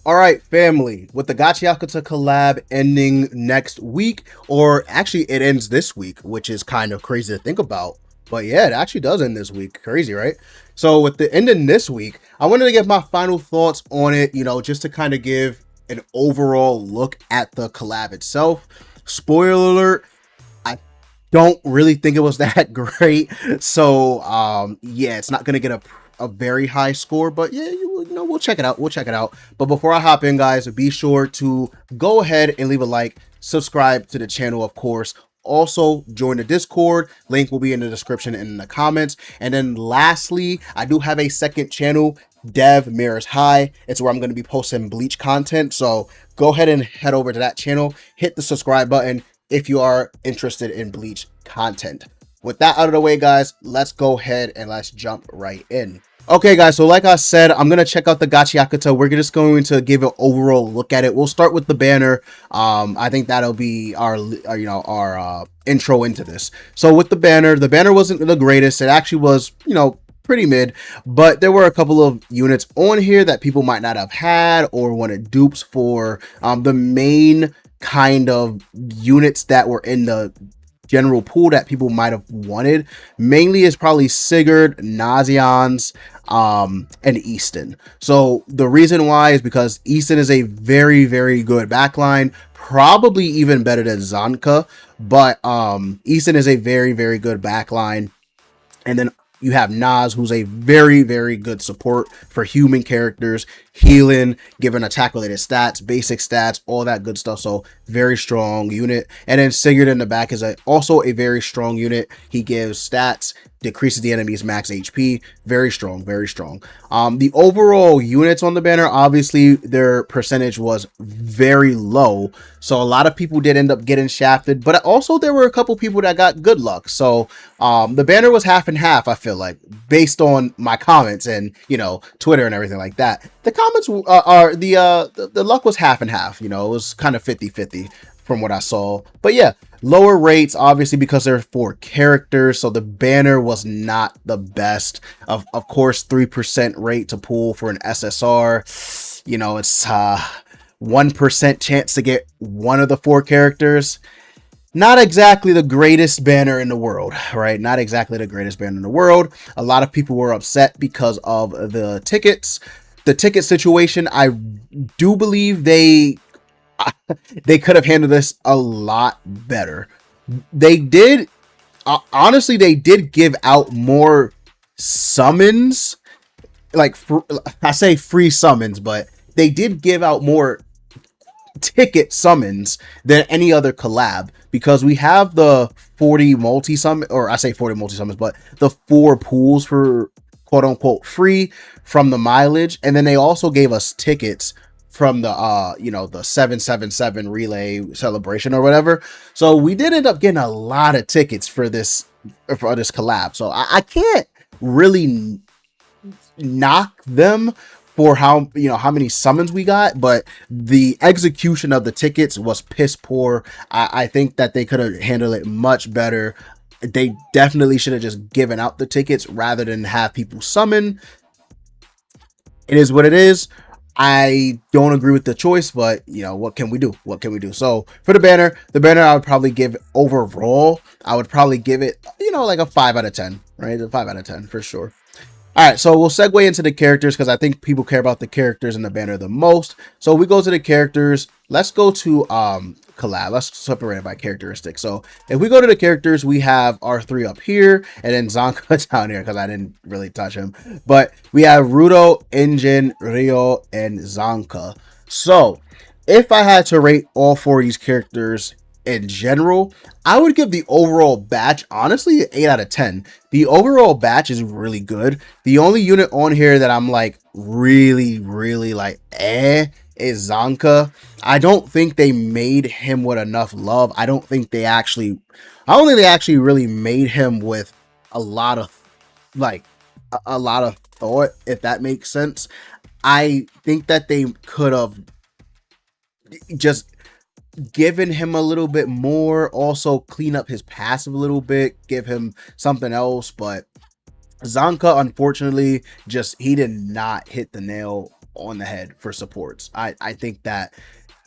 All right, family, with the Gachiakuta collab ending next week, or actually it ends this week, which is kind of crazy to think about. But yeah, it actually does end this week. Crazy, right? So with the ending this week, I wanted to give my final thoughts on it, just to kind of give an overall look at the collab itself. Spoiler alert, I don't really think it was that great. So yeah, it's not gonna get a very high score, but yeah, we'll check it out. We'll check it out. But before I hop in, guys, be sure to go ahead and leave a like, subscribe to the channel, of course. Also, join the Discord. Link will be in the description and in the comments. And then lastly, I do have a second channel, Dev Mirrors High. It's where I'm going to be posting Bleach content. So go ahead and head over to that channel. Hit the subscribe button if you are interested in Bleach content. With that out of the way, guys, let's go ahead and let's jump right in. Okay, guys, so like I said, I'm going to check out the Gachiakuta. We're just going to give an overall look at it. We'll start with the banner. I think that'll be our intro into this. So with the banner wasn't the greatest. It actually was, pretty mid, but there were a couple of units on here that people might not have had or wanted dupes for. The main kind of units that were in the general pool that people might have wanted mainly is probably Sigurd, Nazians, and Easton. So the reason why is because Easton is a very, very good backline, probably even better than Zanka, but Easton is a very, very good backline. And then you have Nas, who's a very, very good support for human characters, healing, giving attack-related stats, basic stats, all that good stuff. So very strong unit. And then Sigurd in the back is also a very strong unit. He gives stats, decreases the enemy's max HP. Very strong, very strong. The overall units on the banner, obviously their percentage was very low, so a lot of people did end up getting shafted, but also there were a couple people that got good luck. So the banner was half and half, I feel like, based on my comments and Twitter and everything like that. The comments are the luck was half and half. It was kind of 50-50 from what I saw. But yeah, lower rates, obviously, because they're for characters, so the banner was not the best. Of course, 3% rate to pull for an SSR. It's 1% chance to get one of the 4 characters. Not exactly the greatest banner in the world, right? Not exactly the greatest banner in the world. A lot of people were upset because of the tickets. The ticket situation, I do believe they could have handled this a lot better. They did, honestly, they did give out more summons, like I say free summons, but they did give out more ticket summons than any other collab, because we have the 40 multi summon, or I say 40 multi summons, but the 4 pools for quote unquote free from the mileage, and then they also gave us tickets from the the 777 relay celebration or whatever. So we did end up getting a lot of tickets for this collab. So I can't really knock them for how many summons we got, but the execution of the tickets was piss poor. I think that they could have handled it much better. They definitely should have just given out the tickets rather than have people summon. It is what it is. I don't agree with the choice, but what can we do? What can we do? So for the banner I would probably give overall, I would probably give it, like a 5 out of 10, right? A 5 out of 10 for sure. All right, so we'll segue into the characters because I think people care about the characters in the banner the most. So we go to the characters. Let's go to collab. Let's separate it by characteristics. So if we go to the characters, we have our 3 up here, and then Zanka down here because I didn't really touch him. But we have Rudo, Enjin, Ryo, and Zanka. So if I had to rate all 4 of these characters in general, I would give the overall batch, honestly, an 8 out of 10. The overall batch is really good. The only unit on here that I'm like really like is Zanka. I don't think they made him with enough love. I don't think they actually really made him with a lot of thought, if that makes sense. I think that they could have just given him a little bit more, also clean up his passive a little bit, give him something else. But Zanka, unfortunately, he did not hit the nail on the head for supports. I think that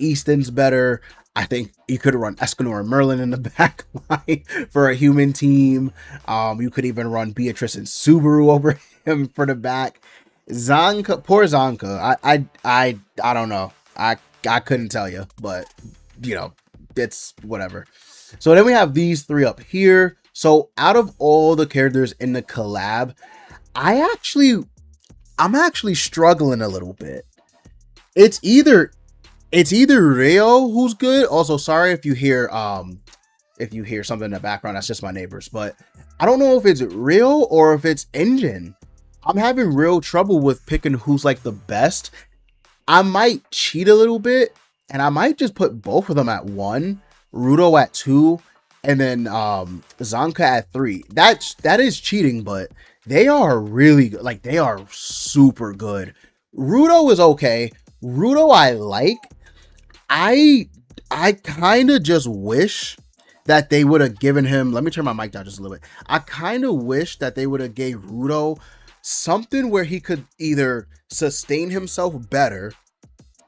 Easton's better. I think you could run Escanor and Merlin in the back line for a human team. You could even run Beatrice and Subaru over him for the back. Zanka, poor Zanka. I don't know. I couldn't tell you, but you know, it's whatever. So then we have these three up here. So out of all the characters in the collab, I'm actually struggling a little bit. It's either Rio who's good. Also, sorry if you hear something in the background, that's just my neighbors. But I don't know if it's Rio or if it's Enjin. I'm having real trouble with picking who's like the best. I might cheat a little bit and I might just put both of them at 1, Rudo at 2, and then Zanka at 3. That is cheating, but they are really good. Like, they are super good. Rudo is okay. Rudo I like. I kind of just wish that they would have given him, let me turn my mic down just a little bit. I kind of wish that they would have gave Rudo something where he could either sustain himself better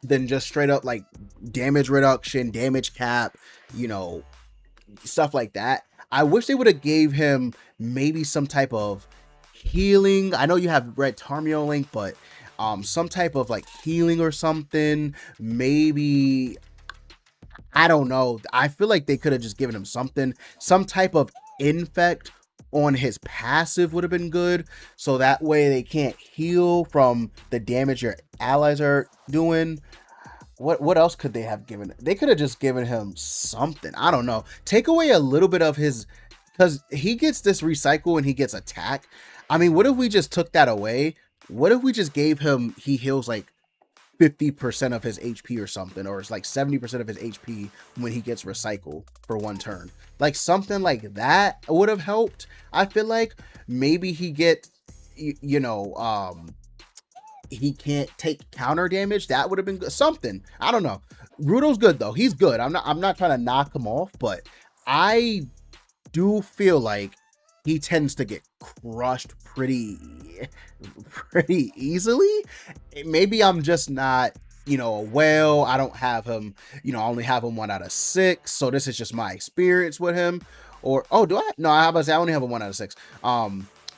than just straight up like damage reduction, damage cap, you know, stuff like that. I wish they would have gave him maybe some type of healing. I know you have Red Tarmio Link, but some type of like healing or something. Maybe, I don't know. I feel like they could have just given him something. Some type of infect on his passive would have been good. So that way they can't heal from the damage your allies are doing. What else could they have given? They could have just given him something. I don't know. Take away a little bit of his, because he gets this recycle and he gets attack. I mean, what if we just took that away? What if we just gave him, he heals like 50% of his HP or something, or it's like 70% of his HP when he gets recycle for 1 turn. Like something like that would have helped. I feel like maybe he gets, you know, he can't take counter damage. That would have been good. Something. I don't know. Rudo's good though. He's good. I'm not trying to knock him off, but I do feel like he tends to get crushed pretty easily. Maybe I'm just not, you know, a whale. I don't have him, you know, I only have him 1 out of 6. So this is just my experience with him. Or, oh, do I? No, I about to say I only have him 1 out of 6.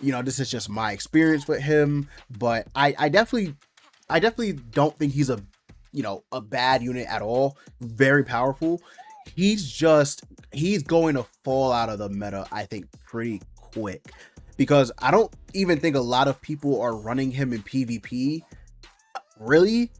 You know, this is just my experience with him. But I definitely don't think he's a, you know, a bad unit at all. Very powerful. He's going to fall out of the meta, I think, pretty quick, because I don't even think a lot of people are running him in PvP, really.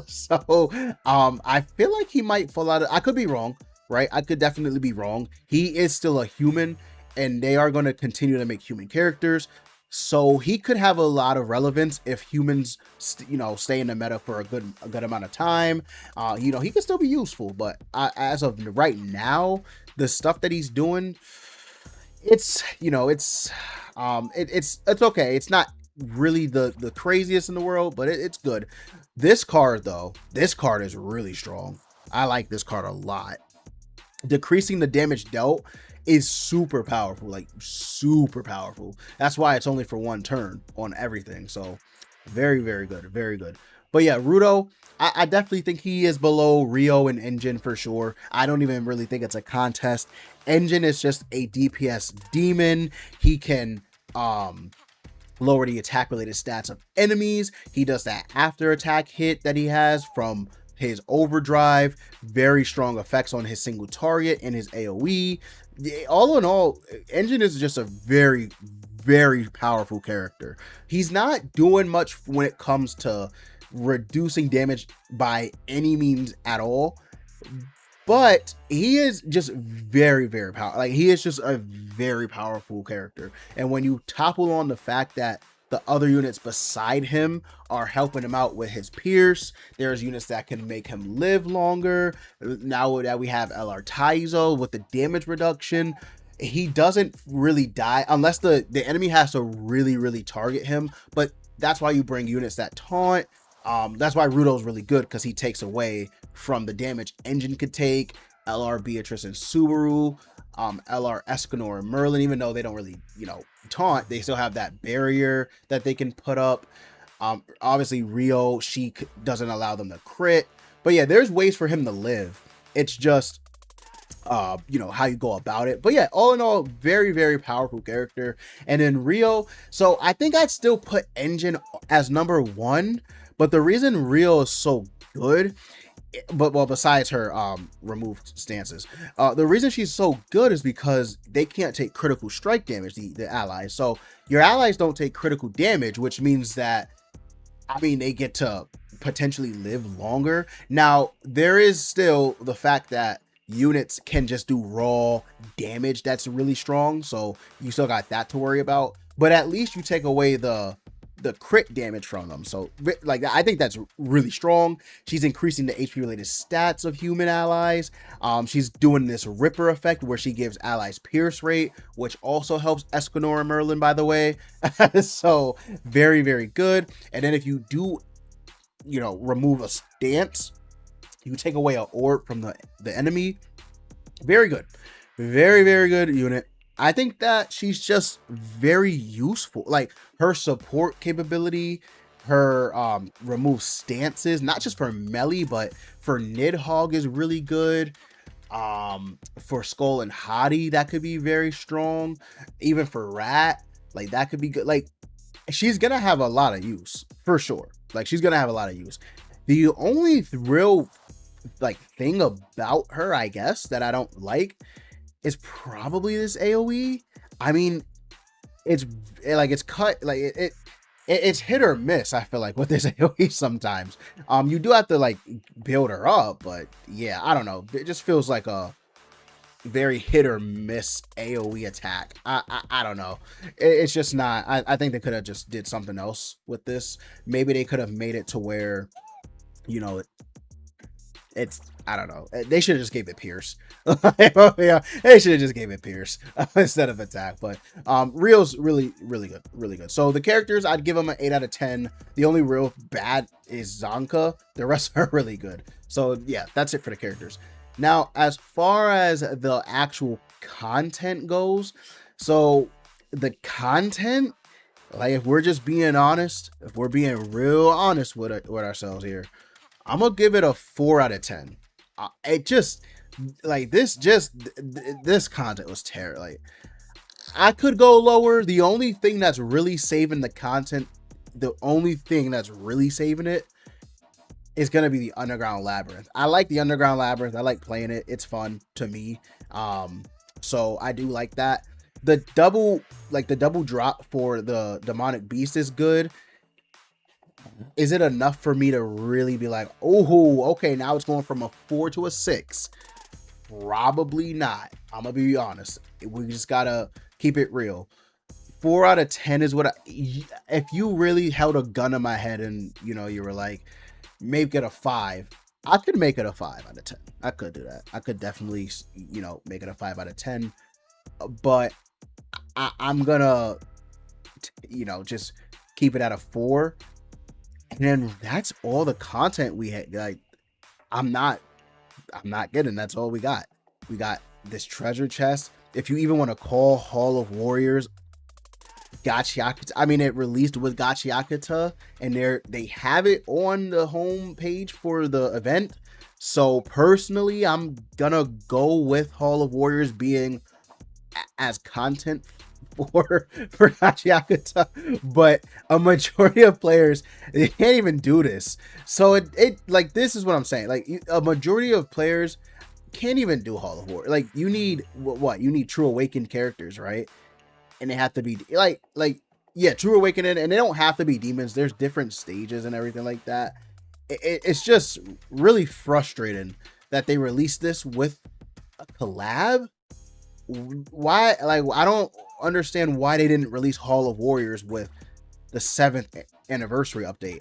So I feel like he might fall out of, I could be wrong, right? I could definitely be wrong. He is still a human and they are going to continue to make human characters, so he could have a lot of relevance if humans you know, stay in the meta for a good amount of time. You know, he could still be useful, but as of right now, the stuff that he's doing, it's, you know, it's okay. It's not really the craziest in the world, but it's good. This card though, this card is really strong. I like this card a lot. Decreasing the damage dealt is super powerful, like super powerful. That's why it's only for 1 turn on everything. So very, very good, very good. But yeah, Rudo, I definitely think he is below Rio and Enjin for sure. I don't even really think it's a contest. Enjin is just a DPS demon. He can lower the attack related stats of enemies. He does that after attack hit that he has from his overdrive. Very strong effects on his single target and his AoE. All in all, Enjin is just a very, very powerful character. He's not doing much when it comes to reducing damage by any means at all, but he is just very, very powerful. Like, he is just a very powerful character. And when you topple on the fact that the other units beside him are helping him out with his Pierce, there's units that can make him live longer. Now that we have LR Taizo with the damage reduction, he doesn't really die unless the enemy has to really, really target him. But that's why you bring units that taunt. That's why Rudo's really good, because he takes away from the damage Enjin could take. LR Beatrice and Subaru, LR Escanor and Merlin, even though they don't really, you know, taunt, they still have that barrier that they can put up. Obviously Rio, Sheik doesn't allow them to crit, but yeah, there's ways for him to live. It's just you know, how you go about it. But yeah, all in all, very, very powerful character. And then Rio, so I think I'd still put Enjin as number one, but the reason Rio is so good, but well, besides her removed stances, the reason she's so good is because they can't take critical strike damage, the allies. So your allies don't take critical damage, which means that, I mean, they get to potentially live longer. Now, there is still the fact that units can just do raw damage that's really strong, so you still got that to worry about. But at least you take away the crit damage from them. So like, I think that's really strong. She's increasing the HP related stats of human allies. She's doing this Ripper effect where she gives allies pierce rate, which also helps Escanor and Merlin, by the way. So very, very good. And then if you do, you know, remove a stance, you take away an orb from the enemy. Very good. Very, very good unit. I think that she's just very useful. Like, her support capability, her remove stances, not just for melee, but for Nidhogg is really good. For Skull and Hottie, that could be very strong. Even for Rat, like, that could be good. Like, she's gonna have a lot of use for sure. Like, she's gonna have a lot of use. The only real like thing about her, I guess, that I don't like is probably this AoE. I mean, it's like, it's cut, like it's hit or miss, I feel like, with this AoE sometimes. You do have to like build her up, but yeah, I don't know, it just feels like a very hit or miss AoE attack. I don't know, it's just not, I think they could have just did something else with this. Maybe they could have made it to where, you know, it's, I don't know, they should have just gave it Pierce. Yeah, they should have just gave it Pierce instead of attack. But Rio's really, really good, really good. So the characters, I'd give them an 8 out of 10. The only real bad is Zanka. The rest are really good. So yeah, that's it for the characters. Now, as far as the actual content goes, so the content, like, if we're just being honest, if we're being real honest with ourselves here, I'm gonna give it a 4 out of 10. It just, like, this content was terrible. Like, I could go lower. The only thing that's really saving the content, the only thing that's really saving it, is gonna be the Underground Labyrinth. I like the Underground Labyrinth. I like playing it. It's fun to me. So I do like that. The double drop for the Demonic Beast is good. Is it enough for me to really be like, oh, okay, now it's going from a 4 to a 6? Probably not. I'm gonna be honest. We just gotta keep it real. 4 out of 10 is what if you really held a gun in my head and, you know, you were like, make it a 5, I could make it a 5 out of 10. I could do that. I could definitely, you know, make it a 5 out of 10. But I'm gonna, you know, just keep it at a 4. And then that's all the content we had. Like, I'm not kidding. That's all we got. We got this treasure chest. If you even want to call Hall of Warriors Gachiakuta, I mean, it released with Gachiakuta, and they have it on the home page for the event. So personally, I'm gonna go with Hall of Warriors being as content for Gachiakuta, but a majority of players, they can't even do this. So it like, this is what I'm saying. Like, a majority of players can't even do Hall of War. Like, you need what? You need True Awakened characters, right? And they have to be like yeah, True Awakening, and they don't have to be demons. There's different stages and everything like that. It's just really frustrating that they released this with a collab. Why? Like, I don't understand why they didn't release Hall of Warriors with the 7th anniversary update.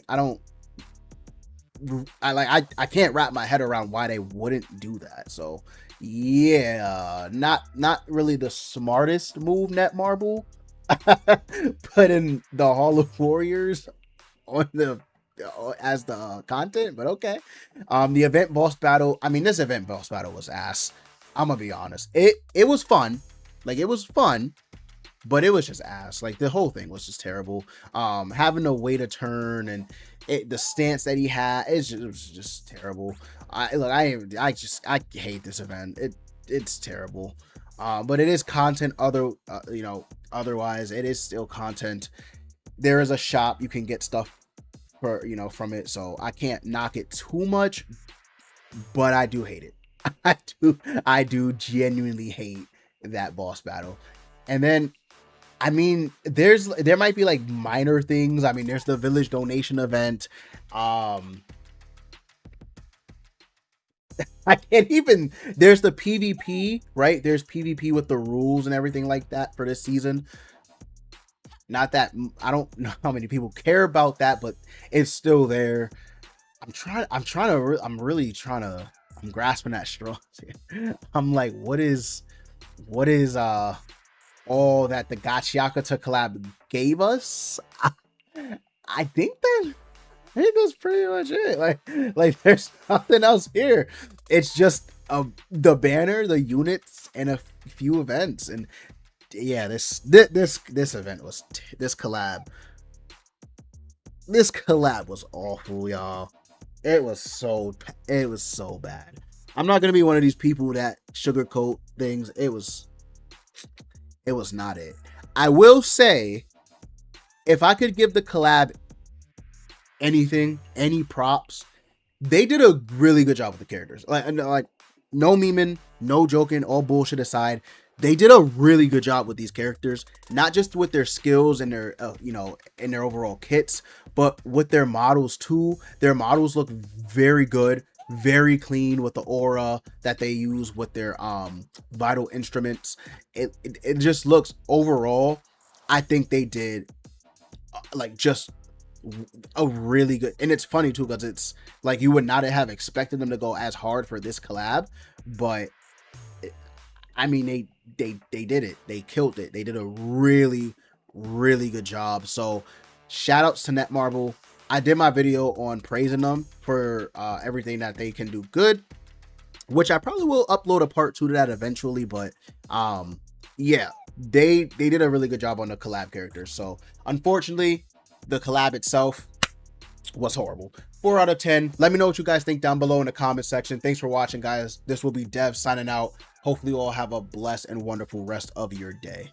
I can't wrap my head around why they wouldn't do that. So yeah, not really the smartest move, Netmarble. Putting the Hall of Warriors on the as the content, but okay. The event boss battle, I mean, this event boss battle was ass. I'm gonna be honest. It was fun. Like, it was fun, but it was just ass. Like the whole thing was just terrible. Having to wait a turn and the stance that he had, it was just terrible. I hate this event. It's terrible. But it is content. Otherwise, it is still content. There is a shop, you can get stuff for from it, so I can't knock it too much, but I do hate it. I do genuinely hate that boss battle. And then, I mean, there might be like minor things. I mean, there's the village donation event. I can't even, there's the PvP, right? There's PvP with the rules and everything like that for this season. Not that, I don't know how many people care about that, but it's still there. I'm grasping at straws. I'm like, what is all that the Gachiakuta collab gave us? I think that's pretty much it. Like there's nothing else here. It's just the banner, the units, and a few events. And yeah, this event was this collab was awful, y'all. It was so bad. I'm not gonna be one of these people that sugarcoat things. It was not it. I will say, if I could give the collab anything, any props, they did a really good job with the characters. Like no memeing, no joking, all bullshit aside, they did a really good job with these characters, not just with their skills and their and their overall kits, but with their models too. Their models look very good, very clean with the aura that they use with their vital instruments. It just looks, overall, I think they did like just a really good. And it's funny too, because it's like you would not have expected them to go as hard for this collab, but I mean, they did it. They killed it. They did a really, really good job. So shout outs to Netmarble. I did my video on praising them for everything that they can do good, which I probably will upload a part 2 to that eventually. But yeah, they did a really good job on the collab characters. So unfortunately, the collab itself was horrible. 4 out of 10. Let me know what you guys think down below in the comment section. Thanks for watching, guys. This will be Dev signing out. Hopefully you all have a blessed and wonderful rest of your day.